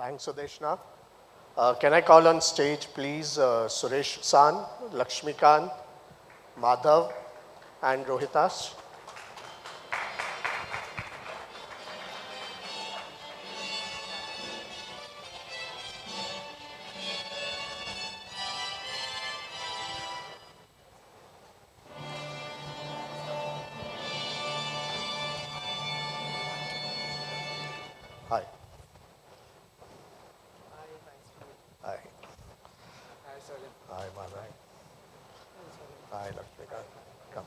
Thanks, Sudeshna. Can I call on stage, please, Suresh San, Laxmi Kant, Madhav, and Rohitash? Hi. Hi. Hi, Madhav. Hi, Laxmi Kant. Come.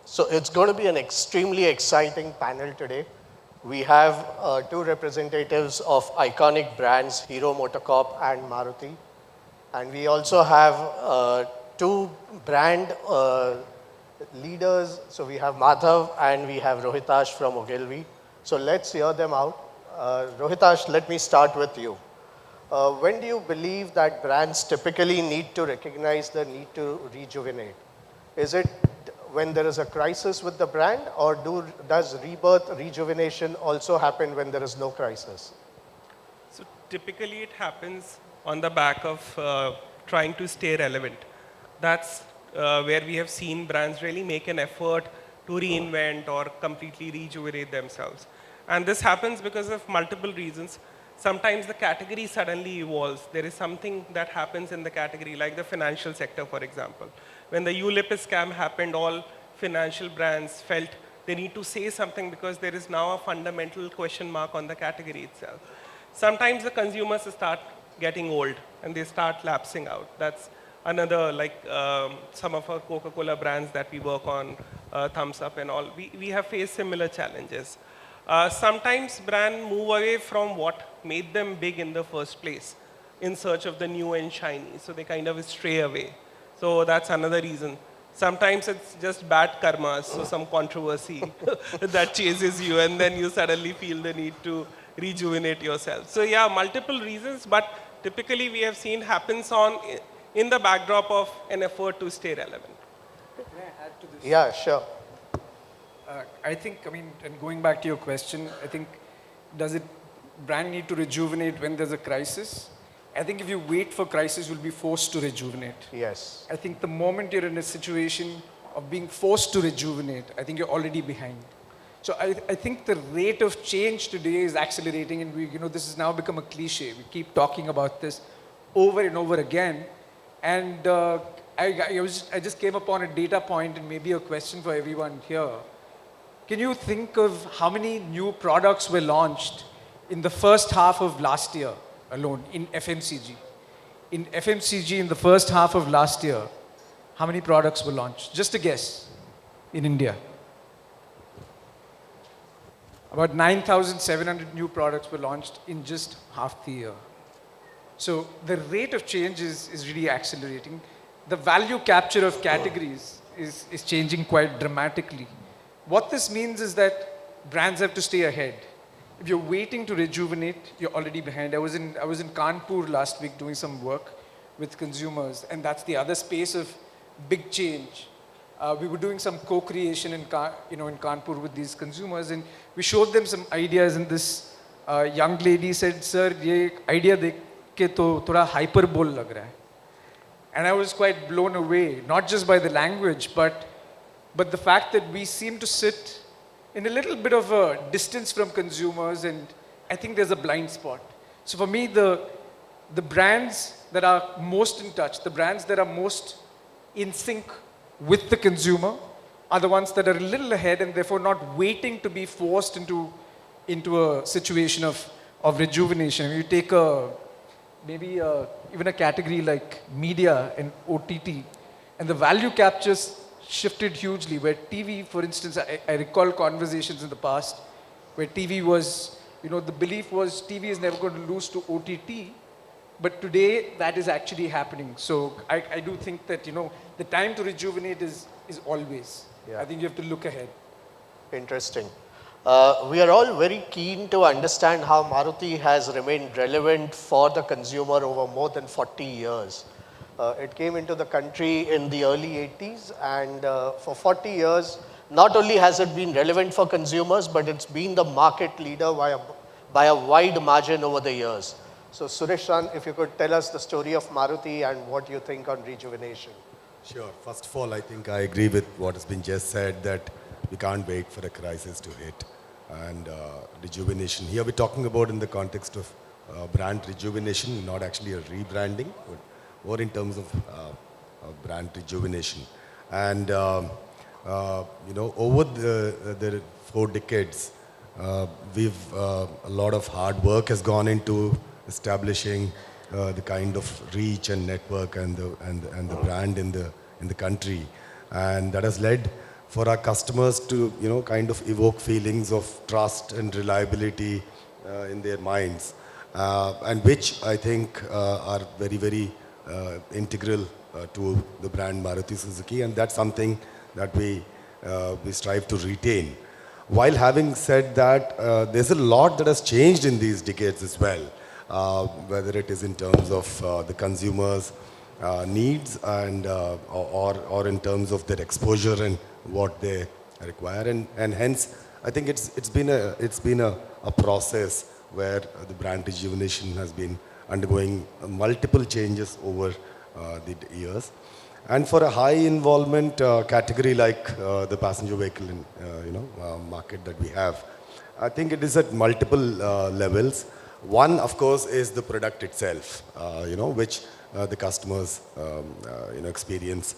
So it's going to be an extremely exciting panel today. We have two representatives of iconic brands, Hero Motocorp and Maruti. And we also have two brand leaders. So we have Madhav and we have Rohitash from Ogilvy. So let's hear them out. Rohitash, let me start with you. When do you believe that brands typically need to recognize the need to rejuvenate? Is it when there is a crisis with the brand, or does rebirth, rejuvenation also happen when there is no crisis? So typically it happens on the back of trying to stay relevant. That's where we have seen brands really make an effort to reinvent or completely rejuvenate themselves. And this happens because of multiple reasons. Sometimes the category suddenly evolves. There is something that happens in the category, like the financial sector, for example. When the ULIP scam happened, all financial brands felt they need to say something because there is now a fundamental question mark on the category itself. Sometimes the consumers start getting old and they start lapsing out. That's another, like some of our Coca-Cola brands that we work on, Thumbs Up and all, we have faced similar challenges. Sometimes brands move away from what made them big in the first place in search of the new and shiny. So they kind of stray away. So that's another reason. Sometimes it's just bad karma, so some controversy that chases you, and then you suddenly feel the need to rejuvenate yourself. So yeah, multiple reasons, but typically we have seen happens in the backdrop of an effort to stay relevant. Can I add to this? Yeah, sure. And going back to your question, I think, does it brand need to rejuvenate when there's a crisis? I think if you wait for crisis, you'll be forced to rejuvenate. Yes. I think the moment you're in a situation of being forced to rejuvenate, I think you're already behind. So I think the rate of change today is accelerating, and this has now become a cliche. We keep talking about this over and over again. And I just came upon a data point and maybe a question for everyone here. Can you think of how many new products were launched in the first half of last year alone in FMCG? In FMCG, in the first half of last year, how many products were launched? Just a guess in India. About 9,700 new products were launched in just half the year. So the rate of change is really accelerating. The value capture of categories is changing quite dramatically. What this means is that brands have to stay ahead. If you're waiting to rejuvenate, you're already behind. I was in Kanpur last week doing some work with consumers, and that's the other space of big change. We were doing some co-creation in Kanpur with these consumers, and we showed them some ideas, and this young lady said, "Sir, ye idea dekh ke to thoda hyperbole lag raha hai." And I was quite blown away, not just by the language, but the fact that we seem to sit in a little bit of a distance from consumers, and I think there's a blind spot. So for me, the brands that are most in touch, the brands that are most in sync with the consumer are the ones that are a little ahead and therefore not waiting to be forced into a situation of rejuvenation. If you take even a category like media and OTT, and the value captures shifted hugely, where TV, for instance, I recall conversations in the past where TV was, the belief was TV is never going to lose to OTT, but today that is actually happening. So I do think that, the time to rejuvenate is always. Yeah. I think you have to look ahead. Interesting. We are all very keen to understand how Maruti has remained relevant for the consumer over more than 40 years. It came into the country in the early 80s, and for 40 years, not only has it been relevant for consumers, but it's been the market leader by a wide margin over the years. So Suresh-san, if you could tell us the story of Maruti and what you think on rejuvenation. Sure. First of all, I think I agree with what has been just said, that we can't wait for a crisis to hit. And rejuvenation, here we're talking about in the context of brand rejuvenation, not actually a rebranding, but more in terms of brand rejuvenation. And over the 4 decades, we've a lot of hard work has gone into establishing the kind of reach and network and the brand in the country, and that has led for our customers to kind of evoke feelings of trust and reliability in their minds, and which I think are very, very integral to the brand Maruti Suzuki, and that's something that we strive to retain. While having said that, there's a lot that has changed in these decades as well, whether it is in terms of the consumers' needs and or in terms of their exposure and what they require, and hence I think it's been a process where the brand rejuvenation has been undergoing multiple changes over the years. And for a high involvement category like the passenger vehicle market that we have, I think it is at multiple levels. One, of course, is the product itself, which the customers experience.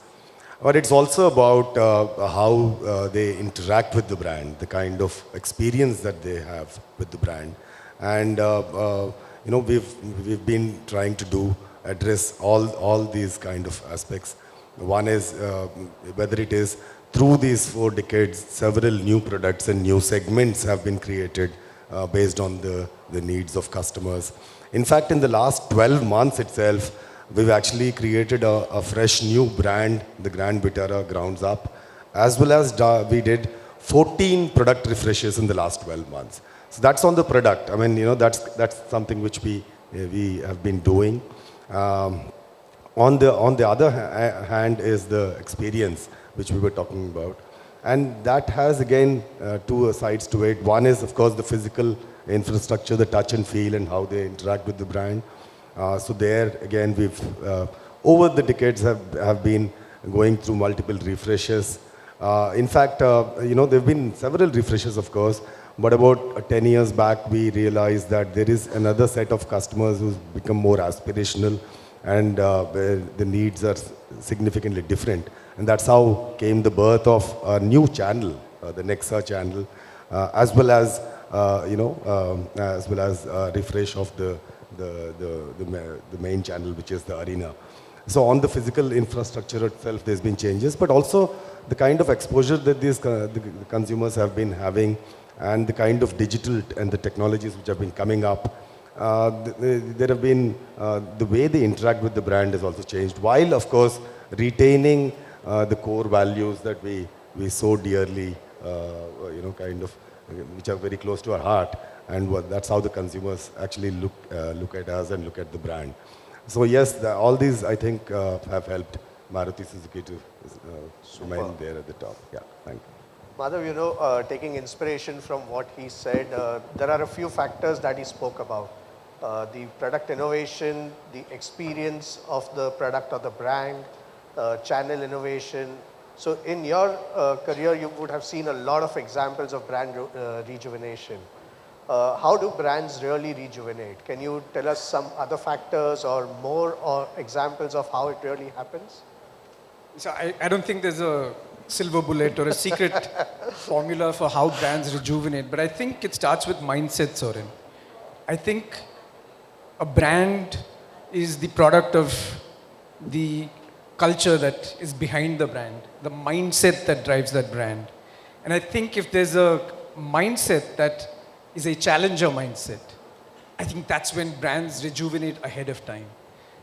But it's also about how they interact with the brand, the kind of experience that they have with the brand. And we've been trying to address all these kind of aspects. One is whether it is through these 4 decades, several new products and new segments have been created based on the needs of customers. In fact, in the last 12 months itself, we've actually created a fresh new brand, the Grand Vitara Grounds Up, as well as we did 14 product refreshes in the last 12 months. So that's on the product. I mean, that's something which we have been doing. On the other hand is the experience which we were talking about. And that has, again, 2 sides to it. One is, of course, the physical infrastructure, the touch and feel, and how they interact with the brand. So there, again, we've, over the decades, have been going through multiple refreshes. In fact, there have been several refreshes, of course, but about 10 years back, we realized that there is another set of customers who's become more aspirational, and where the needs are significantly different. And that's how came the birth of a new channel, the Nexa channel, as well as refresh of the main channel, which is the Arena. So on the physical infrastructure itself, there's been changes, but also the kind of exposure that these the consumers have been having, and the kind of digital and the technologies which have been coming up. There have been, the way they interact with the brand has also changed, while of course retaining the core values that we so dearly, which are very close to our heart, and that's how the consumers actually look at us and look at the brand. So yes, all these I think have helped Maruti Suzuki to remain there at the top. Yeah, thank you. Madhav, taking inspiration from what he said, there are a few factors that he spoke about. The product innovation, the experience of the product or the brand, channel innovation. So in your career, you would have seen a lot of examples of brand rejuvenation. How do brands really rejuvenate? Can you tell us some other factors or more or examples of how it really happens? So I don't think there's a silver bullet or a secret formula for how brands rejuvenate, but I think it starts with mindset, Saurin. I think a brand is the product of the culture that is behind the brand, the mindset that drives that brand. And I think if there's a mindset that is a challenger mindset, I think that's when brands rejuvenate ahead of time.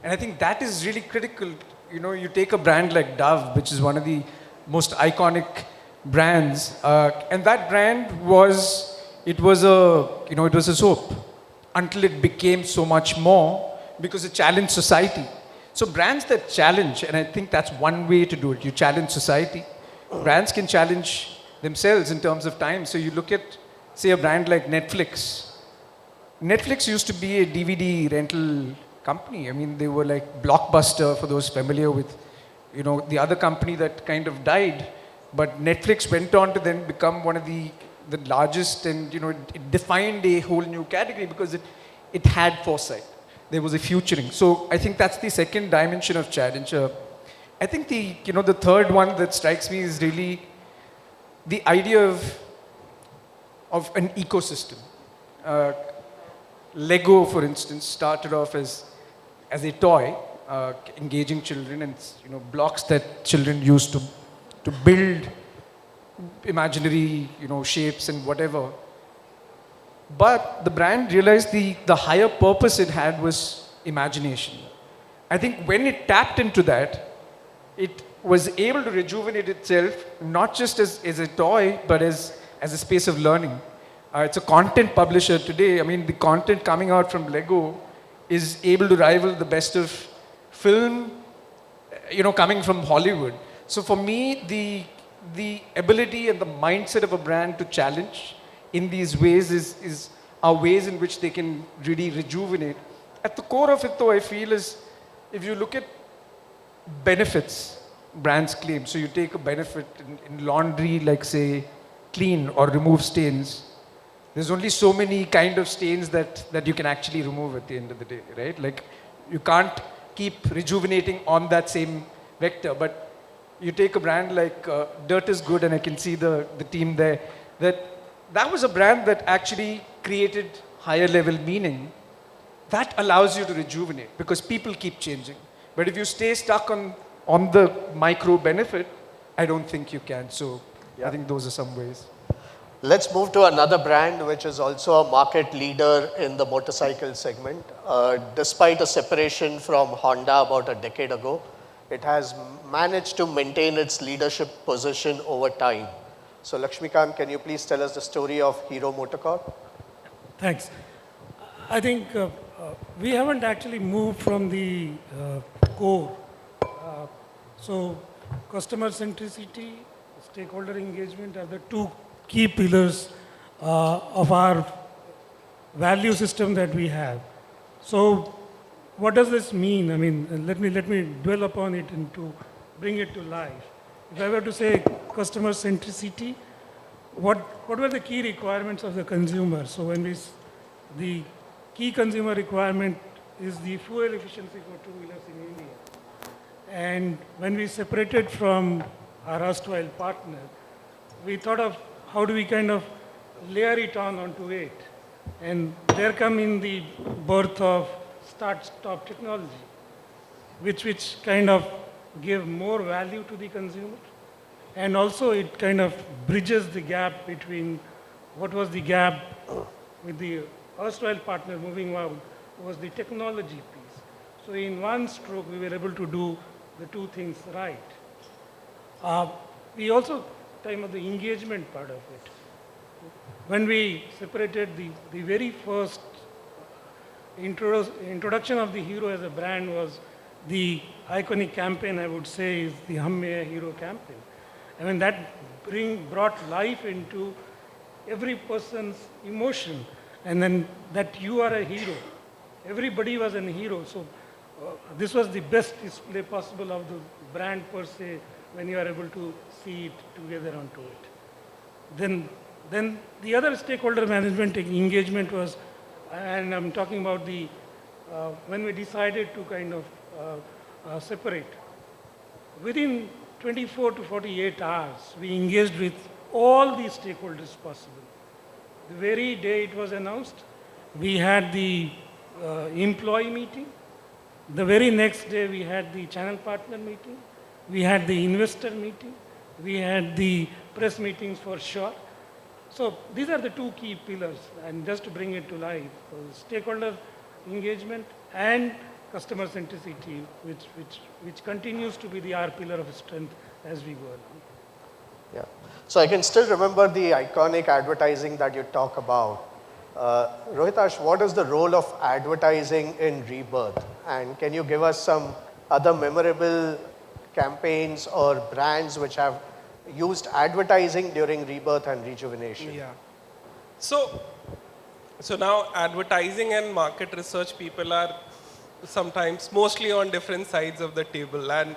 And I think that is really critical. You take a brand like Dove, which is one of the most iconic brands, and that brand was a soap until it became so much more because it challenged society. So brands that challenge, and I think that's one way to do it. You challenge society. Brands can challenge themselves in terms of time. So you look at, say, a brand like Netflix. Netflix used to be a DVD rental company. I mean, they were like Blockbuster, for those familiar with, the other company that kind of died. But Netflix went on to then become one of the largest, and it defined a whole new category because it had foresight. There was a futuring. So I think that's the second dimension of challenge. I think the third one that strikes me is really the idea of an ecosystem. Lego, for instance, started off as a toy, engaging children, and blocks that children used to build imaginary shapes and whatever. But the brand realized the higher purpose it had was imagination. I think when it tapped into that, it was able to rejuvenate itself, not just as a toy, but as a space of learning. It's a content publisher today. I mean, the content coming out from Lego is able to rival the best of film, coming from Hollywood. So for me, the ability and the mindset of a brand to challenge in these ways are ways in which they can really rejuvenate. At the core of it, though, I feel is, if you look at benefits brands claim, so you take a benefit in laundry, like say clean or remove stains, there's only so many kind of stains that you can actually remove at the end of the day, right? Like, you can't keep rejuvenating on that same vector. But you take a brand like Dirt is Good, and I can see the team there, that was a brand that actually created higher level meaning. That allows you to rejuvenate because people keep changing. But if you stay stuck on the micro benefit, I don't think you can. So I think those are some ways. Let's move to another brand which is also a market leader in the motorcycle segment. Despite a separation from Honda about a decade ago, it has managed to maintain its leadership position over time. So Lakshmikant, can you please tell us the story of Hero MotoCorp? Thanks. I think we haven't actually moved from the core. So customer centricity, stakeholder engagement are the two key pillars of our value system that we have. So what does this mean? I mean, let me dwell upon it and to bring it to life. If I were to say customer centricity, what were the key requirements of the consumer? So the key consumer requirement is the fuel efficiency for two-wheelers in India. And when we separated from our erstwhile partner, we thought of how do we kind of layer it onto it. And there come in the birth of start-stop technology, which kind of give more value to the consumer. And also it kind of bridges the gap between what was the gap with the erstwhile partner moving out was the technology piece. So in one stroke, we were able to do the two things right. We also time of the engagement part of it. When we separated the very first introduction of the Hero as a brand was the iconic campaign, I would say, is the Hum Mein Hai Hero campaign. I mean, that brought life into every person's emotion, and then that you are a hero. Everybody was a hero. So this was the best display possible of the brand per se when you are able to see it together onto it. Then the other stakeholder management engagement was, and I'm talking about the, when we decided to kind of separate, within 24 to 48 hours, we engaged with all the stakeholders possible. The very day it was announced, we had the employee meeting. The very next day, we had the channel partner meeting. We had the investor meeting. We had the press meetings for Shah. So these are the two key pillars. And just to bring it to life, stakeholder engagement and customer centricity, which continues to be the R pillar of strength as we go along. Yeah. So I can still remember the iconic advertising that you talk about. Rohitash, what is the role of advertising in Rebirth? And can you give us some other memorable campaigns or brands which have used advertising during rebirth and rejuvenation? Yeah. So, so now advertising and market research people are sometimes mostly on different sides of the table. And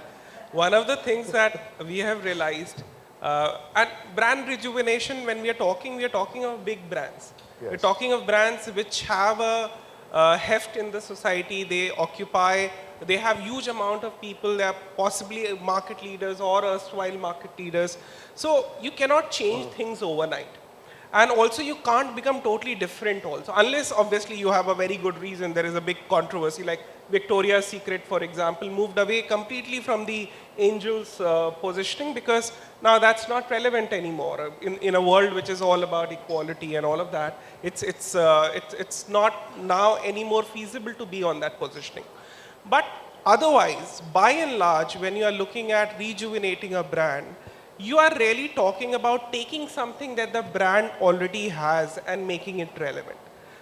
one of the things that we have realized, and brand rejuvenation, when we are talking of big brands. Yes. We're talking of brands which have a heft in the society. They have huge amount of people. They are possibly market leaders or erstwhile market leaders. So you cannot change things overnight. And also you can't become totally different also, unless obviously you have a very good reason. There is a big controversy, like Victoria's Secret, for example, moved away completely from the angels positioning because now that's not relevant anymore. In a world which is all about equality and all of that, it's not now anymore feasible to be on that positioning. But otherwise, by and large, when you are looking at rejuvenating a brand, you are really talking about taking something that the brand already has and making it relevant.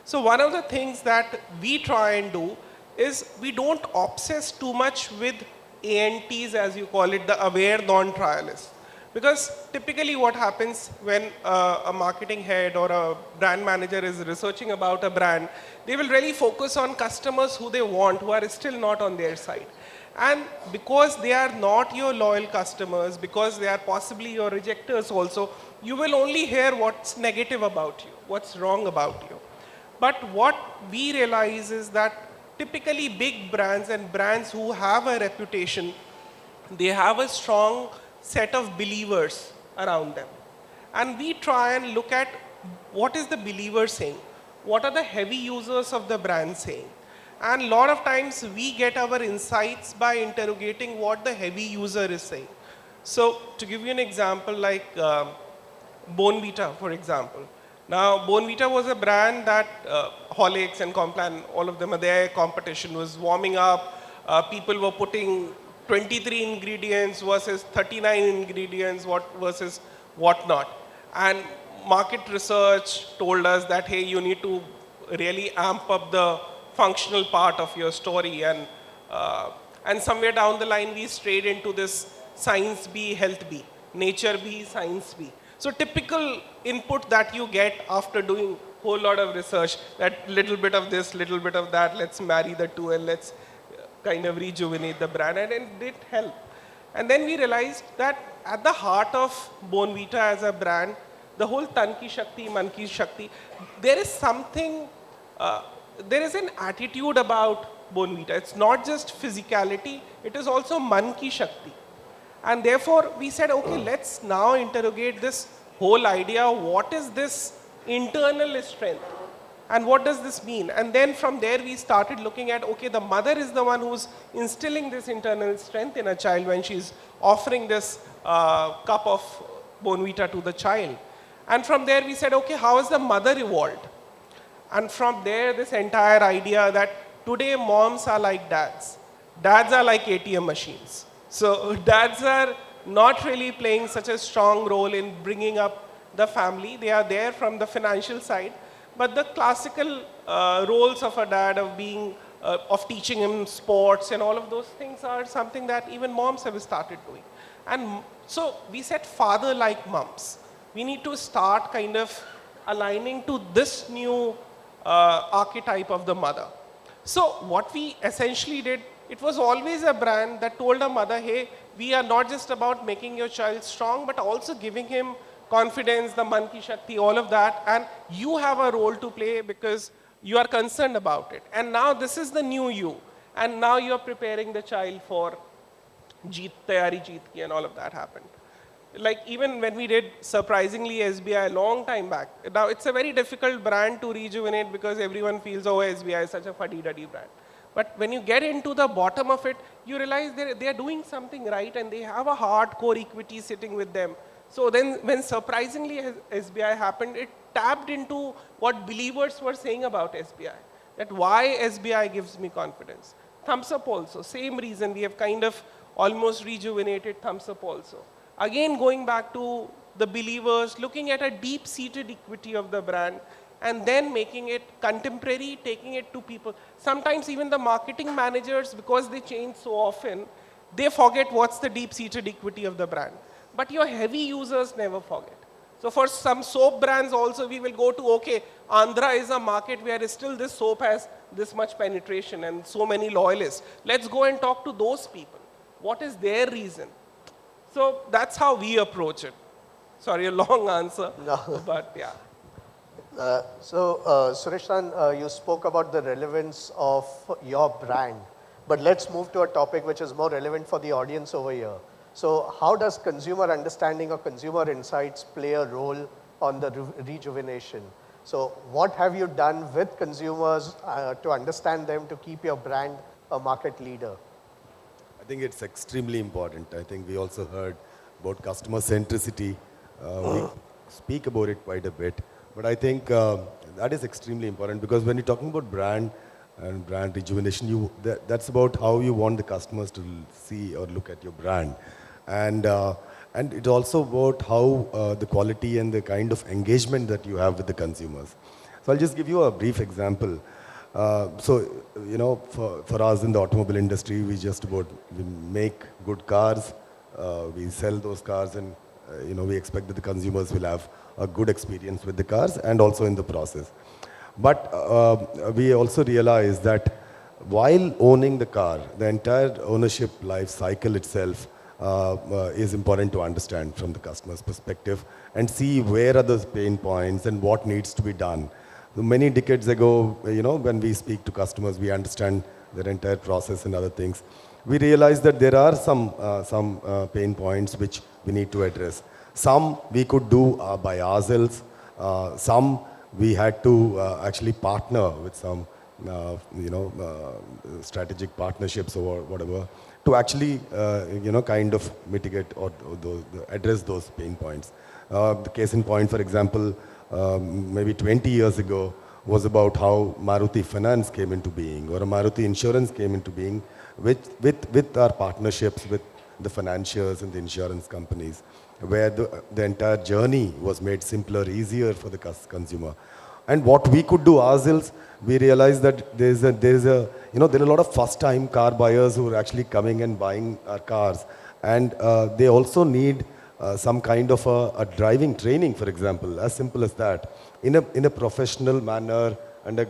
So one of the things that we try and do is we don't obsess too much with ANTs, as you call it, the aware non-trialists. Because typically what happens when a marketing head or a brand manager is researching about a brand, they will really focus on customers who they want, who are still not on their side. And because they are not your loyal customers, because they are possibly your rejectors also, you will only hear what's negative about you, what's wrong about you. But what we realize is that typically big brands and brands who have a reputation, they have a strong set of believers around them. And we try and look at what is the believer saying, what are the heavy users of the brand saying. And a lot of times we get our insights by interrogating what the heavy user is saying. So to give you an example, like Bonvita, for example. Now, Bonvita was a brand that Horlicks and Complan, all of them are there, competition was warming up. People were putting 23 ingredients versus 39 ingredients versus whatnot. And market research told us that, hey, you need to really amp up the functional part of your story, and somewhere down the line we strayed into this science B, health B, nature B, science B. So typical input that you get after doing whole lot of research, that little bit of this, little bit of that, let's marry the two and let's kind of rejuvenate the brand, and it did help. And then we realized that at the heart of Bonvita as a brand, the whole Tan Ki Shakti, Man Ki Shakti, there is something, there is an attitude about Bonvita. It's not just physicality, it is also Man Ki Shakti. And therefore, we said, okay, let's now interrogate this whole idea. What is this internal strength? And what does this mean? And then from there, we started looking at, okay, the mother is the one who's instilling this internal strength in a child when she's offering this cup of Bonvita to the child. And from there, we said, okay, how has the mother evolved? And from there, this entire idea that today moms are like dads. Dads are like ATM machines. So dads are not really playing such a strong role in bringing up the family. They are there from the financial side. But the classical roles of a dad of being, of teaching him sports and all of those things are something that even moms have started doing. And so we said father like moms. We need to start kind of aligning to this new archetype of the mother. So what we essentially did, it was always a brand that told a mother, hey, we are not just about making your child strong, but also giving him confidence, the Man Ki Shakti, all of that. And you have a role to play because you are concerned about it. And now this is the new you. And now you are preparing the child for Jeet, Tayari Jeet Ki, and all of that happened. Like even when we did surprisingly SBI a long time back. Now it's a very difficult brand to rejuvenate because everyone feels, oh, SBI is such a fuddy-duddy brand. But when you get into the bottom of it, you realize they are doing something right and they have a hardcore equity sitting with them. So then when surprisingly SBI happened, it tapped into what believers were saying about SBI. That why SBI gives me confidence. Thumbs Up also, same reason. We have kind of almost rejuvenated Thumbs Up also. Again, going back to the believers, looking at a deep-seated equity of the brand, and then making it contemporary, taking it to people. Sometimes even the marketing managers, because they change so often, they forget what's the deep-seated equity of the brand. But your heavy users never forget. So for some soap brands also, we will go to, okay, Andhra is a market where still this soap has this much penetration and so many loyalists. Let's go and talk to those people. What is their reason? So that's how we approach it. Sorry, a long answer, No. but yeah. Suresh, you spoke about the relevance of your brand, but let's move to a topic which is more relevant for the audience over here. So how does consumer understanding or consumer insights play a role on the rejuvenation? So what have you done with consumers to understand them to keep your brand a market leader? I think it's extremely important. I think we also heard about customer centricity. We speak about it quite a bit. But I think that is extremely important because when you're talking about brand and brand rejuvenation, that's about how you want the customers to see or look at your brand. And it's also about how the quality and the kind of engagement that you have with the consumers. So I'll just give you a brief example. For us in the automobile industry, we make good cars, we sell those cars, and we expect that the consumers will have a good experience with the cars and also in the process. But we also realize that while owning the car, the entire ownership life cycle itself is important to understand from the customer's perspective and see where are those pain points and what needs to be done. Many decades ago, when we speak to customers, we understand their entire process and other things. We realize that there are some pain points which we need to address. Some we could do by ourselves. Some we had to actually partner with some, strategic partnerships or whatever to actually, kind of mitigate or address those pain points. The case in point, for example, maybe 20 years ago was about how Maruti Finance came into being or Maruti Insurance came into being with our partnerships with the financiers and the insurance companies, where the entire journey was made simpler, easier for the consumer. And what we could do ourselves, we realized that there are a lot of first-time car buyers who are actually coming and buying our cars, and they also need some kind of a driving training, for example, as simple as that, in a professional manner and a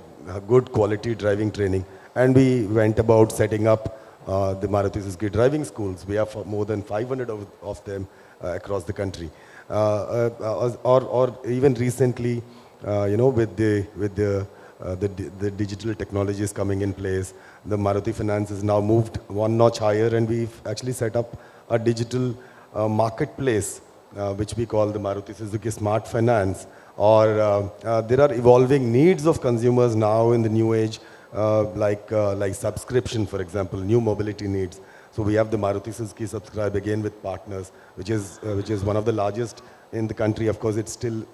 good quality driving training. And we went about setting up the Maruti Suzuki driving schools. We have more than 500 of them across the country. Or even recently, with the digital technologies coming in place, the Maruti Finance has now moved one notch higher, and we've actually set up a digital marketplace, which we call the Maruti Suzuki Smart Finance. Or there are evolving needs of consumers now in the new age, like subscription, for example, new mobility needs. So we have the Maruti Suzuki Subscribe again with partners, which is one of the largest in the country. Of course, it's still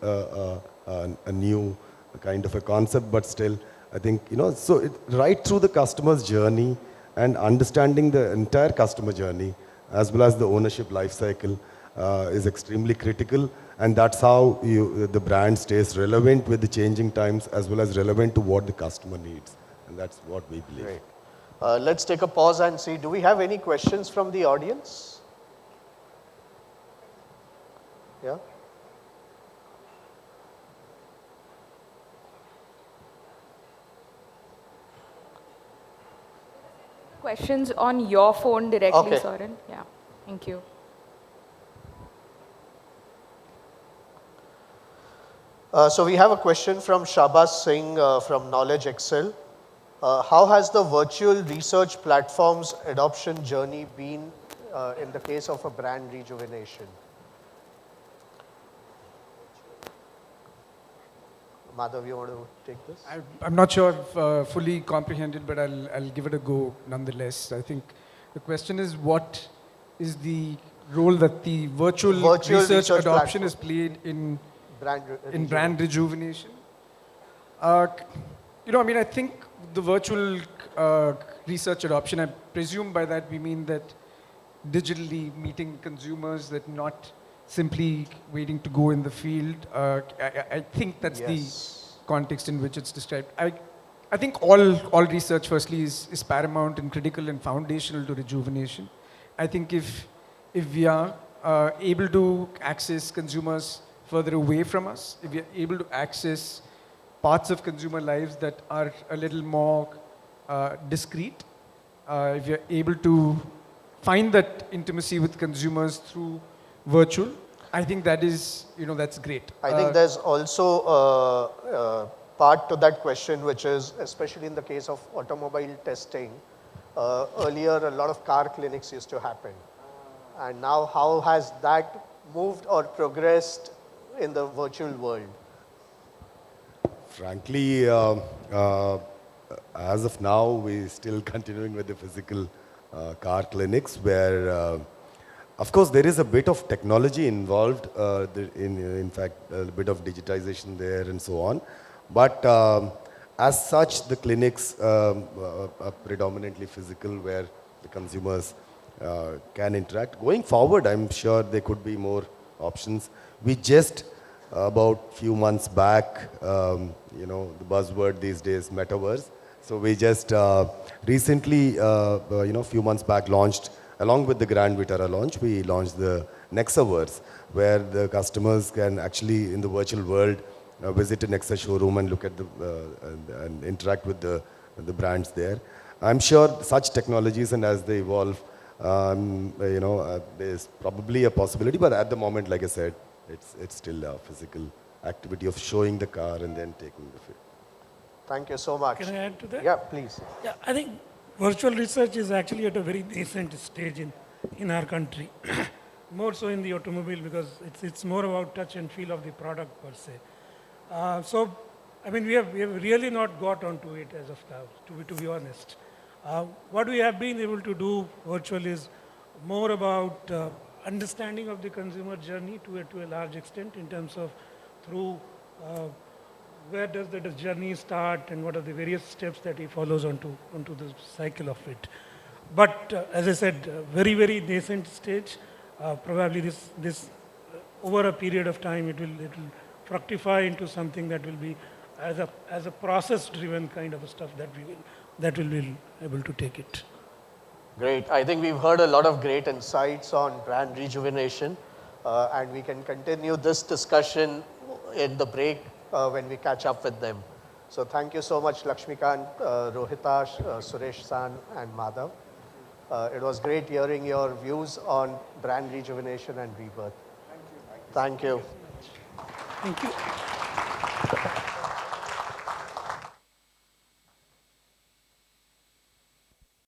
a new kind of a concept, but still, I think, so right through the customer's journey and understanding the entire customer journey as well as the ownership life cycle is extremely critical. And that's how the brand stays relevant with the changing times as well as relevant to what the customer needs. And that's what we believe. Great. Let's take a pause and see, do we have any questions from the audience? Yeah? Questions on your phone directly, Okay. Saurin? Yeah, thank you. So we have a question from Shabas Singh from Knowledge Excel. How has the virtual research platform's adoption journey been in the case of a brand rejuvenation? Madhav, you want to take this? I'm not sure I've fully comprehended, but I'll give it a go nonetheless. I think the question is, what is the role that the virtual research adoption platform has played in brand brand rejuvenation? I think the virtual research adoption, I presume by that we mean that digitally meeting consumers, that not simply waiting to go in the field. I think that's Yes. context in which it's described. I think all research, firstly, is paramount and critical and foundational to rejuvenation. I think if we are able to access consumers further away from us, if we are able to access parts of consumer lives that are a little more discreet, if we are able to find that intimacy with consumers through virtual, I think that is, that's great. I think there's also a part to that question, which is, especially in the case of automobile testing, earlier a lot of car clinics used to happen. And now how has that moved or progressed in the virtual world? Frankly, as of now, we're still continuing with the physical car clinics where, of course, there is a bit of technology involved, in fact, a bit of digitization there and so on. But as such, the clinics are predominantly physical where the consumers can interact. Going forward, I'm sure there could be more options. We just, about few months back, the buzzword these days, metaverse. So we just recently, few months back launched, along with the Grand Vitara launch, we launched the Nexaverse, where the customers can actually, in the virtual world, visit a Nexa showroom and look at and interact with the brands there. I'm sure such technologies, and as they evolve, there's probably a possibility, but at the moment, like I said, it's still a physical activity of showing the car and then taking the fit. Thank you so much. Can I add to that? Yeah, please. Yeah, I think virtual research is actually at a very nascent stage in our country. More so in the automobile because it's more about touch and feel of the product per se. We have really not got onto it as of now, to be honest. What we have been able to do virtually is more about understanding of the consumer journey to a large extent in terms of through where does the journey start and what are the various steps that he follows onto the cycle of it. But as I said, very, very nascent stage. Probably this over a period of time, it will fructify into something that will be as a process-driven kind of stuff that will be able to take it. Great. I think we've heard a lot of great insights on brand rejuvenation, and we can continue this discussion in the break when we catch up with them. So thank you so much, Laxmikant, Rohitash, Suresh San, and Madhav. It was great hearing your views on brand rejuvenation and rebirth. Thank you. Thank you.